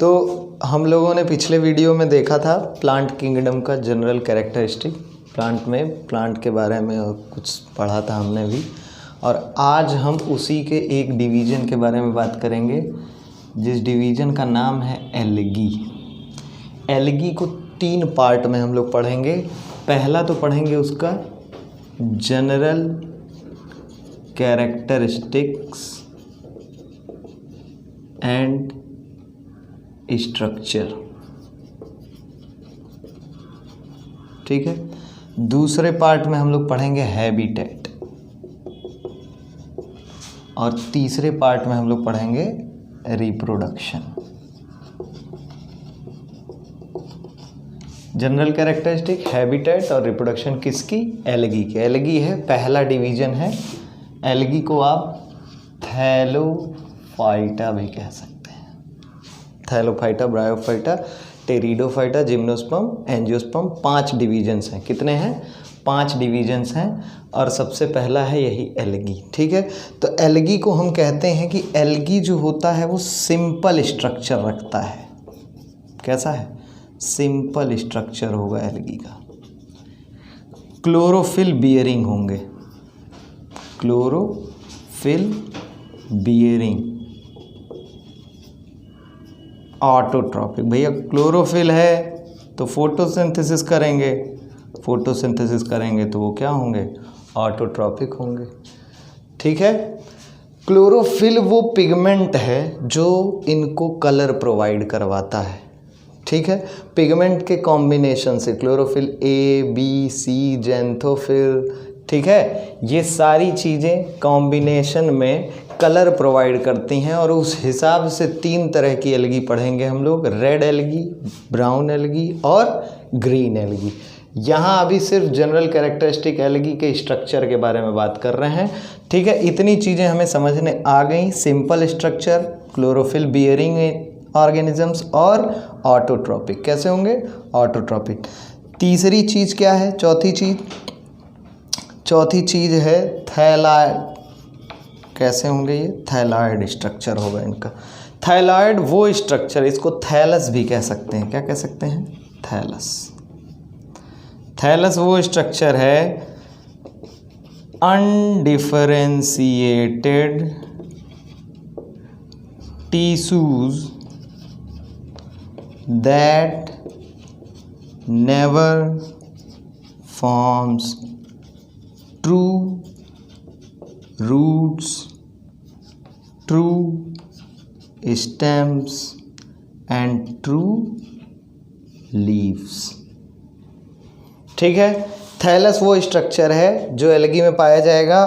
तो हम लोगों ने पिछले वीडियो में देखा था प्लांट किंगडम का जनरल कैरेक्टरिस्टिक, प्लांट के बारे में कुछ पढ़ा था हमने भी। और आज हम उसी के एक डिवीज़न के बारे में बात करेंगे, जिस डिवीज़न का नाम है एल्गी। एल्गी को 3 पार्ट में हम लोग पढ़ेंगे। पहला तो पढ़ेंगे उसका जनरल कैरेक्टरिस्टिक्स एंड स्ट्रक्चर, ठीक है। दूसरे पार्ट में हम लोग पढ़ेंगे हैबिटेट और तीसरे पार्ट में हम लोग पढ़ेंगे रिप्रोडक्शन। जनरल कैरेक्टरिस्टिक, हैबिटेट और रिप्रोडक्शन किसकी? एल्गी की। एल्गी है पहला डिवीज़न है। एल्गी को आप थैलोफाइटा भी कह सकते हैं। Thallophyta, bryophyta, pteridophyta, gymnosperm, angiosperm, 5 divisions हैं। कितने हैं? 5 डिवीजन्स हैं और सबसे पहला है यही एल्गी, ठीक है। तो एल्गी को हम कहते हैं कि एल्गी जो होता है वो सिंपल स्ट्रक्चर रखता है। कैसा है? सिंपल स्ट्रक्चर होगा एल्गी का। क्लोरोफिल बियरिंग होंगे, क्लोरोफिल बियरिंग, ऑटोट्रॉपिक। भैया क्लोरोफिल है तो फोटोसिंथेसिस करेंगे, फोटोसिंथेसिस करेंगे तो वो क्या होंगे? ऑटोट्रॉपिक होंगे, ठीक है। क्लोरोफिल वो पिगमेंट है जो इनको कलर प्रोवाइड करवाता है, ठीक है। पिगमेंट के कॉम्बिनेशन से chlorophyll A, B, C, xanthophyll, ठीक है, ये सारी चीज़ें कॉम्बिनेशन में कलर प्रोवाइड करती हैं। और उस हिसाब से 3 तरह की एल्गी पढ़ेंगे हम लोग, रेड एल्गी, ब्राउन एल्गी और ग्रीन एल्गी। यहाँ अभी सिर्फ जनरल कैरेक्टरिस्टिक एल्गी के स्ट्रक्चर के बारे में बात कर रहे हैं, ठीक है। इतनी चीज़ें हमें समझने आ गई। Simple structure, chlorophyll bearing organisms और ऑटोट्रॉपिक। कैसे होंगे? ऑटोट्रॉपिक। तीसरी चीज़ क्या है? चौथी चीज़ है थैलाइड। कैसे होंगे ये? थैलाइड स्ट्रक्चर होगा इनका। थैलाइड वो स्ट्रक्चर, इसको थैलस भी कह सकते हैं। क्या कह सकते हैं? थैलस। थैलस वो स्ट्रक्चर है undifferentiated tissues that never forms true roots, true stems and true leaves, ठीक है। थैलस वो स्ट्रक्चर है जो एल्गी में पाया जाएगा।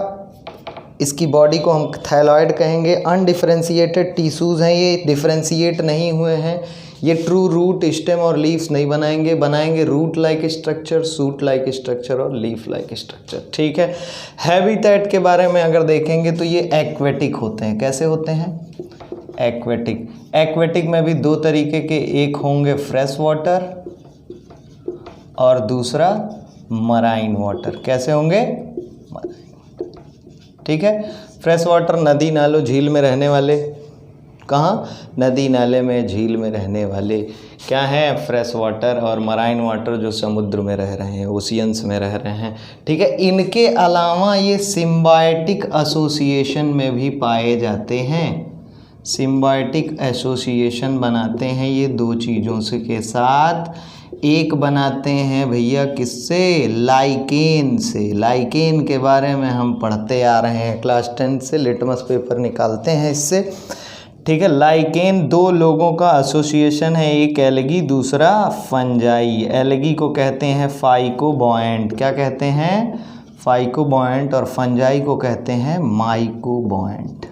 इसकी बॉडी को हम थैलॉइड कहेंगे। अनडिफरेंशिएटेड टिश्यूज़ हैं, ये डिफरेंशिएट नहीं हुए हैं। ये ट्रू रूट, स्टेम और लीव्स नहीं बनाएंगे root like structure, shoot like structure और लीफ लाइक स्ट्रक्चर, ठीक है। हैबिटेट के बारे में अगर देखेंगे तो ये एक्वेटिक होते हैं। कैसे होते हैं? एक्वेटिक। एक्वेटिक में भी 2 तरीके के, एक होंगे फ्रेश वाटर और दूसरा मराइन वाटर। कैसे होंगे? ठीक है। फ्रेश वाटर नदी, नालों, झील में रहने वाले। कहाँ? नदी, नाले में, झील में रहने वाले क्या हैं? Fresh water. और मराइन वाटर जो समुद्र में रह रहे हैं, ओशियंस में रह रहे हैं, ठीक है। इनके अलावा ये सिम्बायोटिक एसोसिएशन में भी पाए जाते हैं। सिम्बायोटिक एसोसिएशन बनाते हैं ये 2 चीज़ों से के साथ। एक बनाते हैं भैया किससे? लाइकेन से। लाइकेन के बारे में हम पढ़ते आ रहे हैं, क्लास 10 से लिटमस पेपर निकालते हैं इससे, ठीक है। लाइकेन 2 लोगों का एसोसिएशन है, एक एल्गी, दूसरा फंजाई। एल्गी को कहते हैं फाइकोबॉयंट। क्या कहते हैं? फाइकोबॉयंट। और फंजाई को कहते हैं माइकोबॉयंट,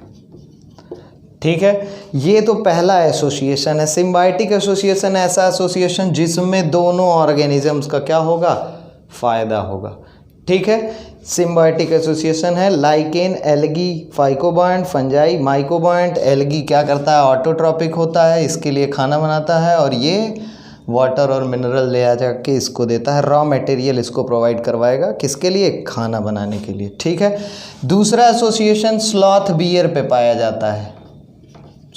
ठीक है। ये तो पहला एसोसिएशन है। सिम्बायोटिक एसोसिएशन ऐसा एसोसिएशन जिसमें दोनों ऑर्गेनिजम्स का क्या होगा? फ़ायदा होगा, ठीक है। सिम्बायोटिक एसोसिएशन है लाइकेन, एल्गी, फाइकोबॉयंट, फंजाई, माइकोबॉयंट। एल्गी क्या करता है? ऑटोट्रॉपिक होता है, इसके लिए खाना बनाता है और ये वाटर और मिनरल ले आ जाके इसको देता है, रॉ मटेरियल इसको प्रोवाइड करवाएगा। किसके लिए? खाना बनाने के लिए, ठीक है। दूसरा एसोसिएशन स्लॉथ बियर पे पाया जाता है।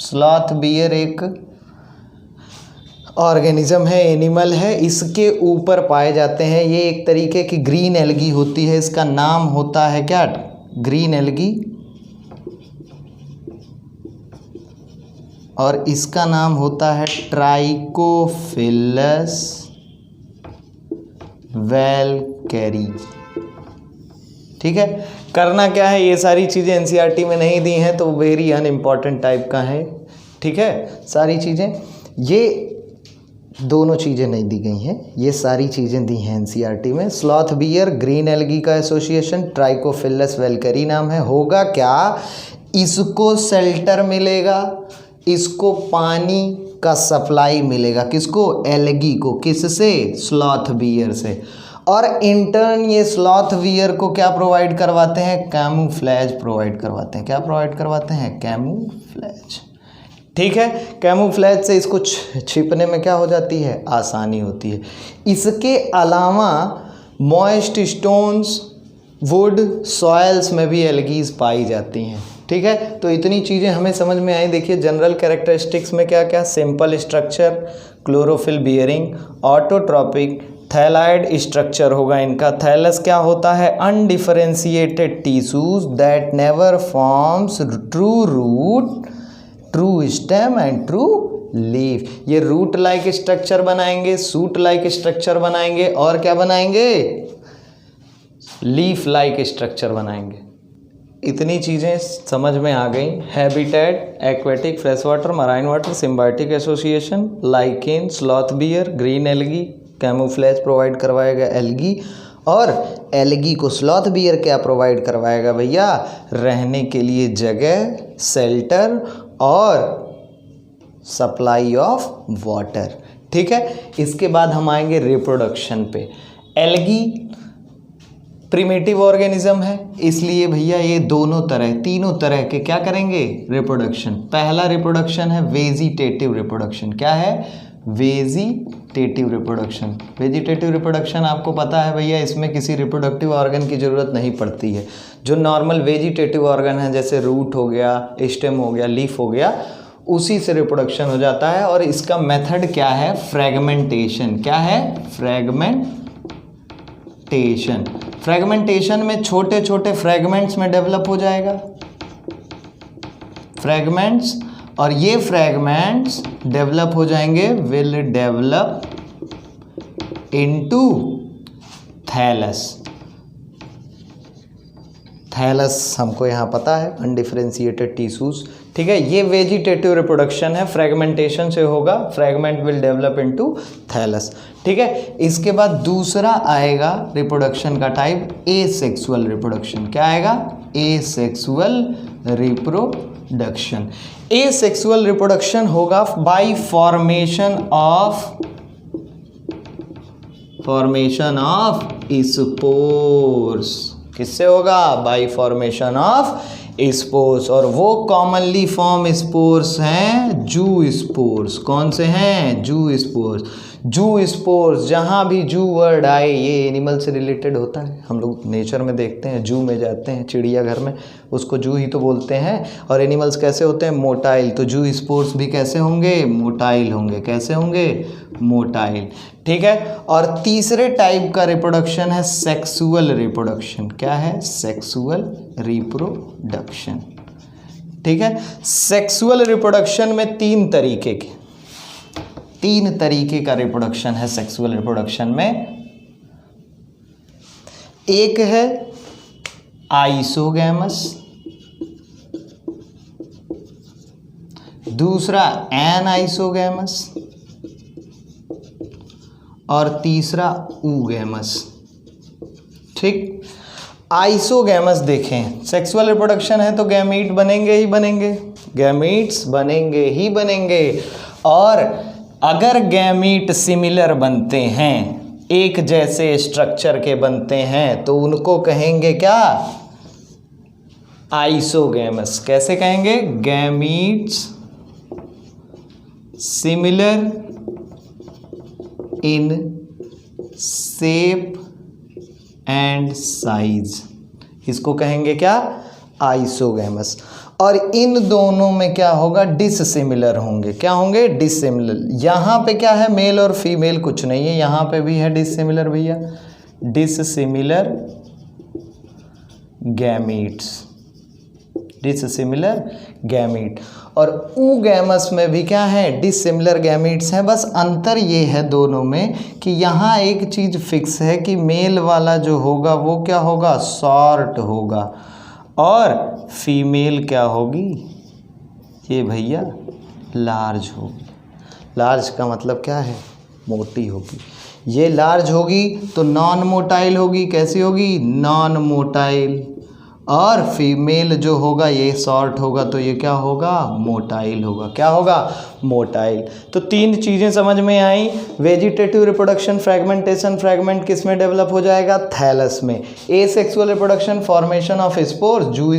स्लॉथ बियर एक ऑर्गेनिज्म है, एनिमल है, इसके ऊपर पाए जाते हैं। ये एक तरीके की ग्रीन एल्गी होती है, इसका नाम होता है क्या? Green algae. और इसका नाम होता है ट्राइकोफिलस वैलकैरी। ठीक है, करना क्या है, ये सारी चीज़ें एनसीईआरटी में नहीं दी हैं तो वेरी अनइम्पॉर्टेंट टाइप का है। ठीक है, सारी चीज़ें, ये दोनों चीज़ें नहीं दी गई हैं, ये सारी चीज़ें दी हैं एनसीईआरटी में। स्लॉथ बियर, ग्रीन एल्गी का एसोसिएशन, ट्राइकोफिलस वैलकैरी नाम है। होगा क्या, इसको शेल्टर मिलेगा, इसको पानी का सप्लाई मिलेगा, किसको? एल्गी को। किससे? स्लॉथ बियर से। और इंटर्न ये स्लॉथ बियर को क्या प्रोवाइड करवाते हैं? कैमूफ्लेज प्रोवाइड करवाते हैं। क्या प्रोवाइड करवाते हैं? कैमूफ्लेज। ठीक है, कैमूफ्लेज से इसको छिपने में क्या हो जाती है? आसानी होती है। इसके अलावा मॉइस्ट स्टोन्स, वुड, सॉयल्स में भी एल्गीज पाई जाती हैं। ठीक है, तो इतनी चीज़ें हमें समझ में आई। देखिए जनरल कैरेक्टरिस्टिक्स में क्या क्या? Simple structure, chlorophyll bearing, autotrophic, thalloid structure होगा इनका। थैलस क्या होता है? Undifferentiated tissues that never forms true root, true stem and true leaf. ये रूट लाइक स्ट्रक्चर बनाएंगे, सूट लाइक स्ट्रक्चर बनाएंगे, और क्या बनाएंगे? लीफ लाइक स्ट्रक्चर बनाएंगे। इतनी चीज़ें समझ में आ गई। Habitat, aquatic, fresh water, marine water, symbiotic association, lichen, sloth bear, green algae, camouflage provide करवाएगा एल्गी, और एल्गी को स्लॉथ बियर क्या प्रोवाइड करवाएगा भैया? रहने के लिए जगह, शेल्टर और सप्लाई ऑफ वाटर। ठीक है, इसके बाद हम आएंगे रिप्रोडक्शन पे। एल्गी प्रिमिटिव ऑर्गेनिज्म है, इसलिए भैया ये दोनों तरह, तीनों तरह के क्या करेंगे? रिप्रोडक्शन। पहला रिप्रोडक्शन है वेजिटेटिव रिप्रोडक्शन। क्या है? Vegetative reproduction. वेजिटेटिव रिप्रोडक्शन आपको पता है भैया, इसमें किसी रिप्रोडक्टिव ऑर्गन की ज़रूरत नहीं पड़ती है। जो नॉर्मल वेजिटेटिव ऑर्गन है, जैसे रूट हो गया, स्टेम हो गया, लीफ हो गया, उसी से रिप्रोडक्शन हो जाता है। और इसका मेथड क्या है? फ्रेगमेंटेशन। क्या है? फ्रेगमेंटेशन। फ्रेगमेंटेशन में छोटे छोटे फ्रेगमेंट्स में डेवलप हो जाएगा, फ्रेगमेंट्स, और ये फ्रेगमेंट्स डेवलप हो जाएंगे, will develop into thallus. Thallus हमको यहाँ पता है, अनडिफरेंशिएटेड टिश्यूज। ठीक है, ये वेजिटेटिव रिप्रोडक्शन है, फ्रेगमेंटेशन से होगा, fragment will develop into thallus. ठीक है, इसके बाद दूसरा आएगा रिप्रोडक्शन का टाइप, एसेक्सुअल रिप्रोडक्शन। क्या आएगा? Asexual reproduction. एसेक्सुअल रिप्रोडक्शन होगा बाय फॉर्मेशन ऑफ स्पोर्स। किससे होगा? Bye formation of spores. और वो कॉमनली फॉर्म स्पोर्स हैं जू स्पोर्स। कौन से हैं? जू स्पोर्स। जू स्पोर्स, जहाँ भी जू वर्ड आए ये एनिमल से रिलेटेड होता है। हम लोग नेचर में देखते हैं, जू में जाते हैं चिड़ियाघर में, उसको जू ही तो बोलते हैं। और एनिमल्स कैसे होते हैं? मोटाइल। तो जू स्पोर्स भी कैसे होंगे? मोटाइल होंगे। कैसे होंगे? मोटाइल। ठीक है, और तीसरे टाइप का रिप्रोडक्शन है सेक्सुअल रिप्रोडक्शन। क्या है? Sexual reproduction. ठीक है, सेक्सुअल रिप्रोडक्शन में तीन तरीके का रिप्रोडक्शन है सेक्सुअल रिप्रोडक्शन में। एक है आइसोगैमस, दूसरा एनाइसोगैमस, और तीसरा ऊगैमस। ठीक, आइसोगैमस देखें, सेक्सुअल रिप्रोडक्शन है तो गैमीट बनेंगे ही बनेंगे, गैमीट्स बनेंगे ही बनेंगे। और अगर गैमीट सिमिलर बनते हैं, एक जैसे स्ट्रक्चर के बनते हैं, तो उनको कहेंगे क्या? आइसोगैमस। कैसे कहेंगे? Gametes similar in shape and size, इसको कहेंगे क्या? आइसोगैमस। और इन दोनों में क्या होगा, डिससिमिलर होंगे। क्या होंगे, डिससिमिलर। यहाँ पे क्या है, मेल और फीमेल कुछ नहीं है, यहाँ पे भी है डिससिमिलर भैया, डिससिमिलर गैमीट्स, डिससिमिलर गैमीट। और ऊगैमस में भी क्या है, डिससिमिलर गैमीट्स हैं। बस अंतर ये है दोनों में कि यहाँ एक चीज़ फिक्स है कि मेल वाला जो होगा वो क्या होगा, शॉर्ट होगा, और फीमेल क्या होगी, ये भैया लार्ज होगी। लार्ज का मतलब क्या है, मोटी होगी। ये लार्ज होगी तो नॉन मोटाइल होगी। कैसी होगी, नॉन मोटाइल। और फीमेल जो होगा ये शॉर्ट होगा तो ये क्या होगा, मोटाइल होगा। क्या होगा, मोटाइल। तो तीन चीज़ें समझ में आई। वेजिटेटिव रिप्रोडक्शन, फ्रेगमेंटेशन, फ्रेगमेंट किस में डेवलप हो जाएगा, थैलस में। Asexual reproduction, formation of spore, जू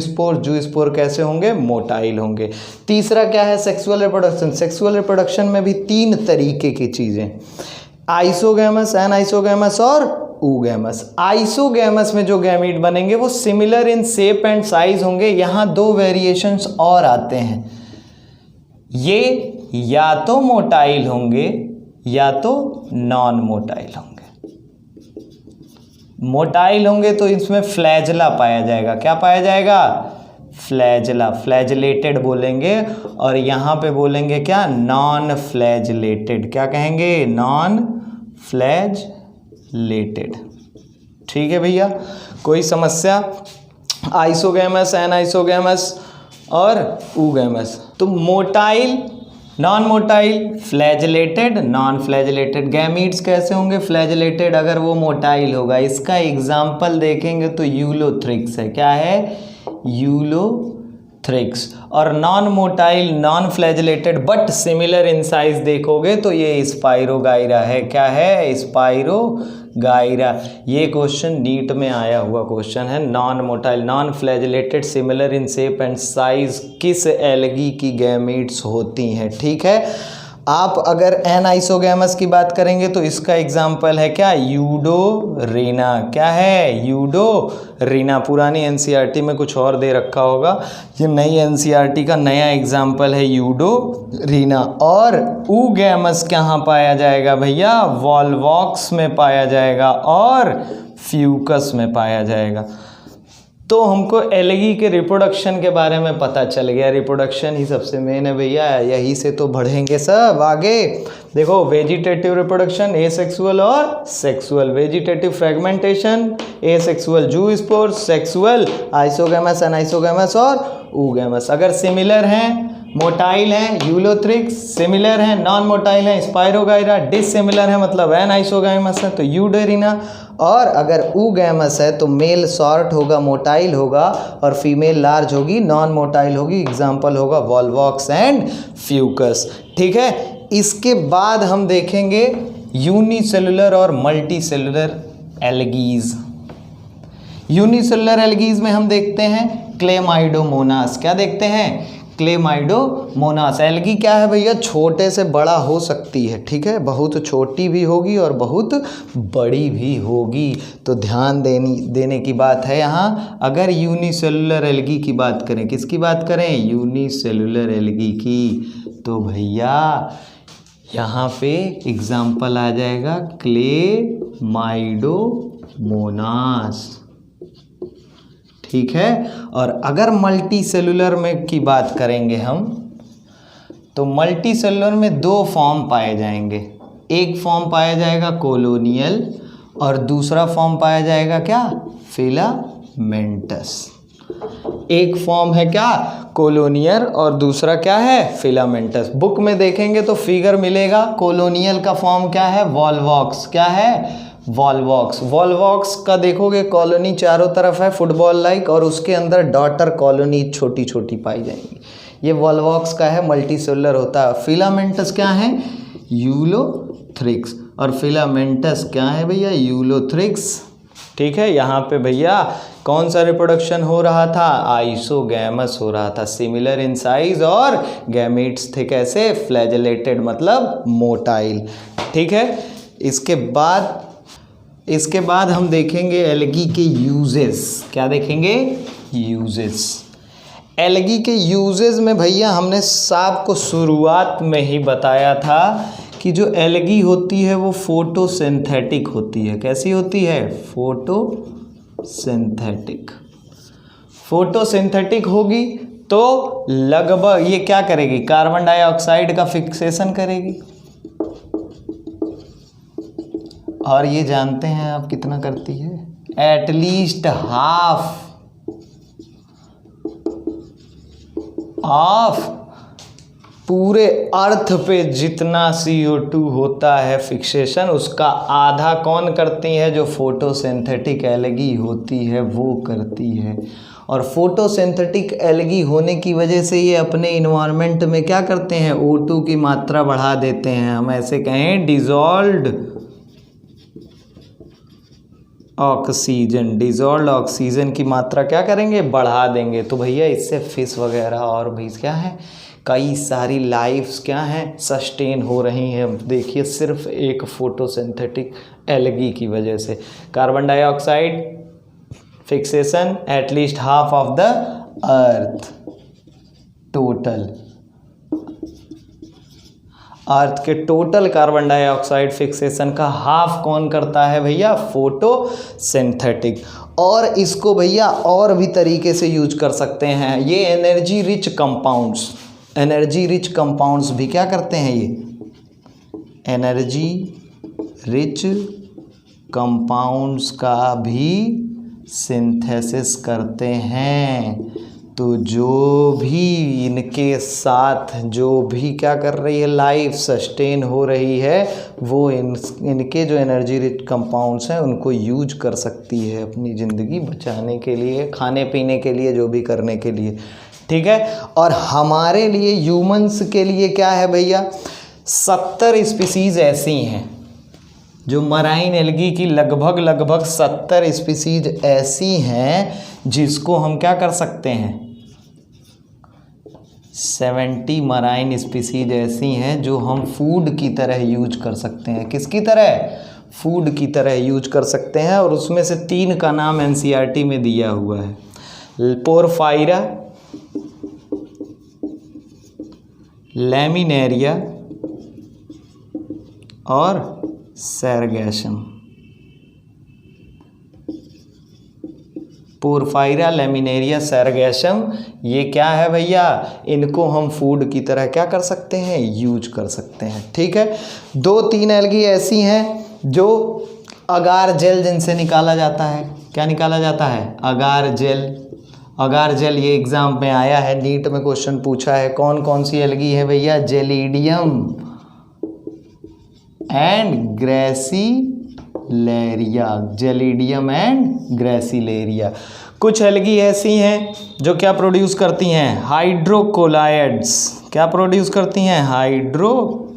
स्पोर कैसे होंगे, मोटाइल होंगे। तीसरा क्या है, सेक्सुअल रिप्रोडक्शन। सेक्सुअल रिप्रोडक्शन में भी तीन तरीके की चीज़ें, आइसोगैमस, एनाइसोगैमस और ऊगैमस। आइसोगैमस में जो गैमीट बनेंगे वो similar in shape and size होंगे। यहाँ दो वेरिएशंस और आते हैं, ये या तो मोटाइल होंगे या तो नॉन मोटाइल होंगे। मोटाइल होंगे तो इसमें फ्लैजला पाया जाएगा। क्या पाया जाएगा, फ्लैजला, फ्लैजलेटेड बोलेंगे। और यहाँ पे बोलेंगे क्या, नॉन फ्लैजलेटेड। क्या कहेंगे, नॉन फ्लैजलेटेड। ठीक है भैया, कोई समस्या। आइसोगैमस, एनाइसोगैमस और ऊगैमस। तो motile, non motile, flagellated, non flagellated. Gametes कैसे होंगे, फ्लैजलेटेड अगर वो मोटाइल होगा। इसका एग्जाम्पल देखेंगे तो यूलोथ्रिक्स है। क्या है, यूलोथ्रिक्स। और non motile, non flagellated but similar in size देखोगे तो ये स्पाइरोगाइरा है। क्या है, स्पाइरोगाइरा। ये क्वेश्चन नीट में आया हुआ क्वेश्चन है। Non motile, non flagellated, similar in shape and size किस एल्गी की गैमीट्स होती हैं। ठीक है, आप अगर एनाइसोगैमस की बात करेंगे तो इसका एग्जाम्पल है क्या, यूडोरीना। क्या है, यूडोरीना। पुरानी एनसीईआरटी में कुछ और दे रखा होगा, ये नई एनसीईआरटी का नया एग्जाम्पल है यूडोरीना। और ऊगैमस कहाँ पाया जाएगा भैया, वॉल्वॉक्स में पाया जाएगा और फ्यूकस में पाया जाएगा। तो हमको एल्गी के रिप्रोडक्शन के बारे में पता चल गया। रिप्रोडक्शन ही सबसे मेन है भैया, यही से तो बढ़ेंगे सब आगे। देखो, वेजिटेटिव रिप्रोडक्शन, एसेक्सुअल और सेक्सुअल। वेजिटेटिव फ्रेगमेंटेशन, एसेक्सुअल जू स्पोर, सेक्सुअल आइसोगैमस, एनाइसोगैमस और ऊगैमस। अगर सिमिलर हैं, मोटाइल हैं यूलोथ्रिक्स, सिमिलर हैं नॉन मोटाइल हैं स्पाइरोगाइरा, डिससिमिलर है मतलब एनाइसोगैमस है तो यूडोरीना। और अगर ऊगैमस है तो मेल शॉर्ट होगा, मोटाइल होगा, और फीमेल लार्ज होगी, नॉन मोटाइल होगी। एग्जाम्पल होगा वॉल्वॉक्स एंड फ्यूकस। ठीक है, इसके बाद हम देखेंगे यूनिसेलुलर और मल्टीसेलुलर एल्गीज। यूनिसेलुलर एल्गीज में हम देखते हैं क्लेमाइडोमोनास। क्या देखते हैं, क्लेमाइडोमोनास। एल्गी क्या है भैया, छोटे से बड़ा हो सकती है। ठीक है, बहुत छोटी भी होगी और बहुत बड़ी भी होगी। तो ध्यान देने की बात है यहाँ। अगर यूनिसेलुलर एल्गी की बात करें, किसकी बात करें, यूनिसेलुलर एल्गी की, तो भैया यहाँ पे एग्जाम्पल आ जाएगा क्लेमाइडोमोनास। ठीक है, और अगर मल्टी सेलुलर में की बात करेंगे हम, तो मल्टी सेलुलर में दो फॉर्म पाए जाएंगे। एक फॉर्म पाया जाएगा कोलोनियल और दूसरा फॉर्म पाया जाएगा क्या, फिलामेंटस। एक फॉर्म है क्या, कोलोनियल, और दूसरा क्या है, फिलामेंटस। बुक में देखेंगे तो फिगर मिलेगा। कोलोनियल का फॉर्म क्या है, वॉल्वॉक्स। क्या है, वॉल्वॉक्स। वॉल्वॉक्स का देखोगे कॉलोनी चारों तरफ है फुटबॉल लाइक, और उसके अंदर डॉटर कॉलोनी छोटी छोटी पाई जाएंगी। ये वॉल्वॉक्स का है, मल्टीसेलुलर होता है। फिलामेंटस क्या है, यूलोथ्रिक्स। और फिलामेंटस क्या है भैया, यूलोथ्रिक्स। ठीक है, यहाँ पे भैया कौन सा रिप्रोडक्शन हो रहा था, आइसोगैमस हो रहा था, सिमिलर इन साइज, और गैमीट्स थे कैसे, फ्लैजेलेटेड मतलब मोटाइल। ठीक है, इसके बाद हम देखेंगे एल्गी के यूजेस। क्या देखेंगे, यूजेस। एल्गी के यूजेस में भैया हमने आपको शुरुआत में ही बताया था कि जो एल्गी होती है वो फोटोसिंथेटिक होती है। कैसी होती है? फोटोसिंथेटिक। फोटोसिंथेटिक होगी तो लगभग ये क्या करेगी? कार्बन डाइऑक्साइड का फिक्सेशन करेगी। और ये जानते हैं आप कितना करती है? एटलीस्ट हाफ ऑफ पूरे अर्थ पे जितना CO2 होता है फिक्सेशन, उसका आधा कौन करती है? जो फोटोसिंथेटिक एल्गी होती है वो करती है। और फोटोसिंथेटिक एल्गी होने की वजह से ये अपने इन्वायरमेंट में क्या करते हैं? O2 की मात्रा बढ़ा देते हैं। हम ऐसे कहें डिजॉल्व्ड ऑक्सीजन की मात्रा क्या करेंगे? बढ़ा देंगे। तो भैया इससे फिश वगैरह और भी क्या है, कई सारी लाइफ्स क्या हैं, सस्टेन हो रही हैं। देखिए सिर्फ एक फोटोसिंथेटिक एल्गी की वजह से। Carbon dioxide fixation at least half of the earth total, earth के टोटल कार्बन डाइऑक्साइड फिक्सेशन का हाफ कौन करता है भैया? फोटोसिंथेटिक। और इसको भैया और भी तरीके से यूज कर सकते हैं। ये एनर्जी रिच कंपाउंड्स भी क्या करते हैं? ये एनर्जी रिच कंपाउंड्स का भी सिंथेसिस करते हैं। तो जो भी इनके साथ जो भी क्या कर रही है, लाइफ सस्टेन हो रही है, वो इनके जो एनर्जी रिच कंपाउंड्स हैं उनको यूज कर सकती है अपनी ज़िंदगी बचाने के लिए, खाने पीने के लिए, जो भी करने के लिए। ठीक है। और हमारे लिए ह्यूमंस के लिए क्या है भैया? 70 स्पीसीज़ ऐसी हैं जो मराइन एल्गी की लगभग 70 स्पीसीज ऐसी हैं जिसको हम क्या कर सकते हैं? 70 मराइन स्पीसीज ऐसी हैं जो हम फूड की तरह यूज कर सकते हैं। किसकी तरह? फूड की तरह यूज कर सकते हैं। और उसमें से 3 का नाम NCERT में दिया हुआ है, पोरफायरा, लैमिनेरिया और सैरगैशम। पोरफायरा, लैमिनेरिया, सैरगैशम, ये क्या है भैया? इनको हम फूड की तरह क्या कर सकते हैं? यूज कर सकते हैं। ठीक है। 2-3 एल्गी ऐसी हैं जो अगार जेल जिनसे निकाला जाता है। क्या निकाला जाता है? अगार जेल। अगार जेल ये एग्जाम में आया है, नीट में क्वेश्चन पूछा है। कौन कौन सी एल्गी है भैया? Gelidium and gracilaria. Gelidium and gracilaria. कुछ एल्गी ऐसी हैं जो क्या प्रोड्यूस करती हैं? हाइड्रोकोलाइड्स। क्या प्रोड्यूस करती हैं? हाइड्रोकोलाइड्स।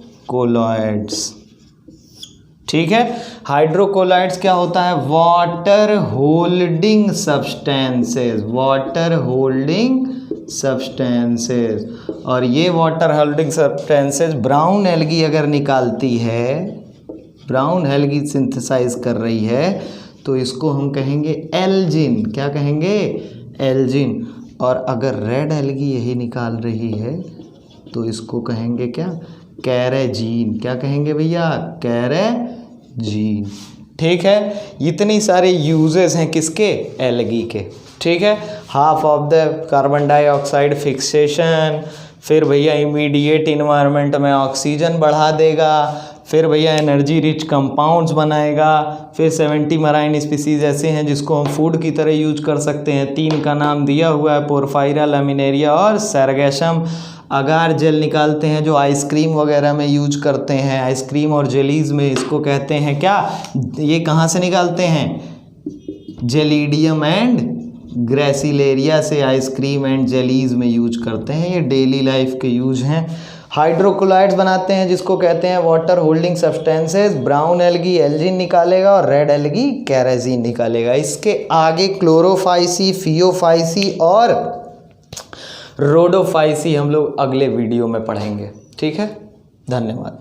ठीक है। हाइड्रोकोलाइड्स क्या होता है? Water holding substances. Water holding substances. और ये water holding substances brown algae अगर निकालती है, ब्राउन एल्गी सिंथेसाइज कर रही है, तो इसको हम कहेंगे एल्जिन। क्या कहेंगे? एल्जिन। और अगर रेड एल्गी यही निकाल रही है तो इसको कहेंगे क्या? कैरेजीन। क्या कहेंगे भैया? कैरेजीन। ठीक है। इतनी सारे यूजेस हैं किसके? एल्गी के। ठीक है। Half of the carbon dioxide fixation, फिर भैया इमीडिएट इन्वायरमेंट में ऑक्सीजन बढ़ा देगा, फिर भैया एनर्जी रिच कंपाउंड्स बनाएगा, फिर 70 मराइन स्पीसीज ऐसे हैं जिसको हम फूड की तरह यूज कर सकते हैं। 3 का नाम दिया हुआ है, पोरफायरा, लैमिनेरिया और सैरगैशम। अगार जेल निकालते हैं जो आइसक्रीम वगैरह में यूज करते हैं, आइसक्रीम और जेलीज़ में। इसको कहते हैं क्या? ये कहाँ से निकालते हैं? जेलिडियम एंड ग्रेसिलेरिया से आइसक्रीम एंड जेलीज़ में यूज करते हैं। ये डेली लाइफ के यूज हैं। हाइड्रोकोलाइड्स बनाते हैं जिसको कहते हैं water holding substances. Brown algae Elgin निकालेगा और रेड एल्गी कैरेजीन निकालेगा। इसके आगे क्लोरोफाइसी, फियोफाइसी और रोडोफाइसी हम लोग अगले वीडियो में पढ़ेंगे। ठीक है। धन्यवाद।